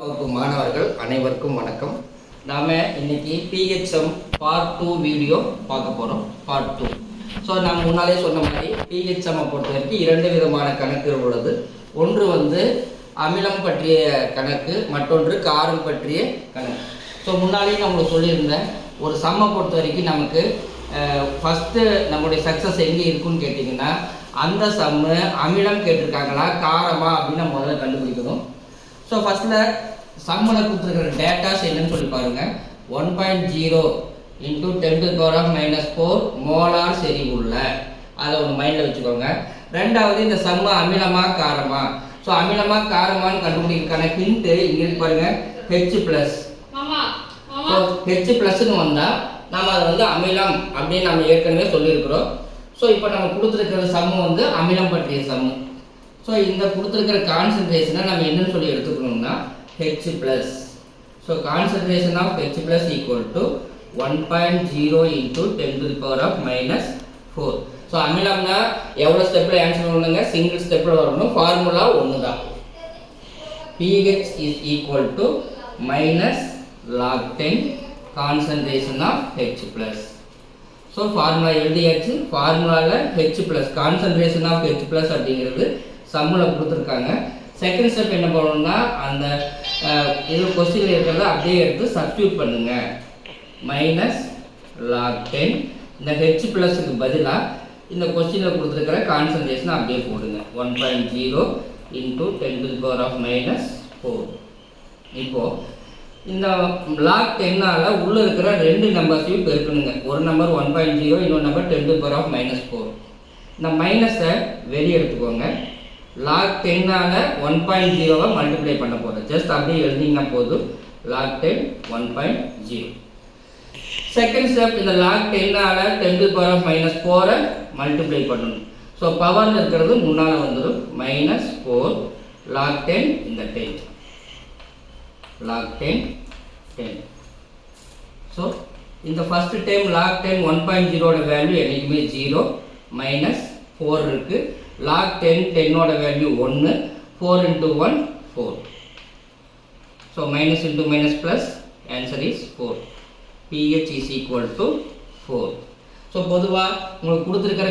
வகுப்பு மாணவர்கள் அனைவருக்கும் வணக்கம். நாம இன்னைக்கு PHM பார்ட் 2 வீடியோ பார்க்க போறோம். பார்ட் 2. ஸோ நான் முன்னாலே சொன்ன மாதிரி PHM பொறுத்த வரைக்கும் இரண்டு விதமான கணக்குகள் உள்ளது. ஒன்று வந்து அமிலம் பற்றிய கணக்கு, மற்றொன்று காரம் பற்றிய கணக்கு. ஸோ முன்னாலே நான் உங்களுக்கு சொல்லியிருந்தேன், ஒரு சம்மை பொறுத்த வரைக்கும் நமக்கு ஃபஸ்ட்டு நம்முடைய சக்ஸஸ் எங்கே இருக்குன்னு கேட்டிங்கன்னா, அந்த சம்மு அமிலம் கேட்டிருக்காங்களா காரமா அப்படின்னு நம்ம முதல்ல கண்டுபிடிக்கணும். ஸோ ஃபஸ்ட்டில் சம்மில் கொடுத்துருக்கிற டேட்டாஸ் என்னன்னு சொல்லி பாருங்கள். 1.0 × 10⁻⁻4 மோலார் செறிவுள்ள, அதை ஒரு மைண்டில் வச்சுக்கோங்க. ரெண்டாவது இந்த சம்மு அமிலமா காரமா. ஸோ அமிலமா காரமான்னு கண்டுபிடிக்கிற ஹிண்ட்டு இங்கே இருக்கு பாருங்கள், H+. ஸோ H+ன்னு வந்தால் நம்ம அதை வந்து அமிலம் அப்படின்னு நம்ம ஏற்கனவே சொல்லியிருக்கிறோம். ஸோ இப்போ நம்ம கொடுத்துருக்கிற சம்மு வந்து அமிலம் பற்றிய சம்மு. ஸோ இந்த கொடுத்துருக்கிற கான்சன்ட்ரேஷனை நம்ம என்னன்னு சொல்லி எடுத்துக்கணும்னா H+. So concentration of H+ = 1.0 × 10⁻⁻4. So அமிலம்னா எவ்வளோ ஸ்டெப்பில் ஆன்சர் பண்ணணுங்க? சிங்கிள் ஸ்டெப்பில் வரணும். ஃபார்முலா ஒன்று தான். pH = -log 10 concentration of H+. So formula எழுதியாச்சு. ஃபார்முலாவில் H+, கான்சன்ட்ரேஷன் ஆஃப் H+ அப்படிங்கிறது சம்மில் கொடுத்துருக்காங்க. செகண்ட் ஸ்டெப் என்ன பண்ணணும்னா, அந்த இது கொஸ்டினில் இருக்கிறத அப்படியே எடுத்து சப்ஸ்டியூட் பண்ணுங்க. -log 10 இந்த H+க்கு பதிலாக இந்த கொஸ்டினில் கொடுத்துருக்கிற கான்சன்ட்ரேஷனை அப்படியே போடுங்க. 1.0 × 10⁻⁻4. இப்போது இந்த log 10ஆல் உள்ளே இருக்கிற ரெண்டு நம்பர்ஸையும் பெருக்கணுங்க. ஒரு நம்பர் 1.0, இன்னொரு நம்பர் 10⁻⁻4. இந்த மைனஸை வெளியே எடுத்துக்கோங்க. log 10ஆல் 1.0வை மல்டிப்ளை பண்ண போகிறோம். ஜஸ்ட் அப்படியே எழுதிங்கன்னா போதும். log 10 1.0. செகண்ட் ஸ்டெப், இந்த log 10ஆல் 10⁻⁻4 மல்டிப்ளை பண்ணணும். ஸோ பவரில் இருக்கிறது முன்னால் வந்துடும். -4 log 10 இந்த 10 log 10. ஸோ இந்த ஃபஸ்ட் டைம் log 10 1.0ஓட வேல்யூ என்றைக்குமே 0, -4 இருக்குது. log 10 10ஓட value 1, 4 × 1 4. So minus into minus plus, answer is 4. pH = 4. So பொதுவாக உங்களுக்கு கொடுத்துருக்கிற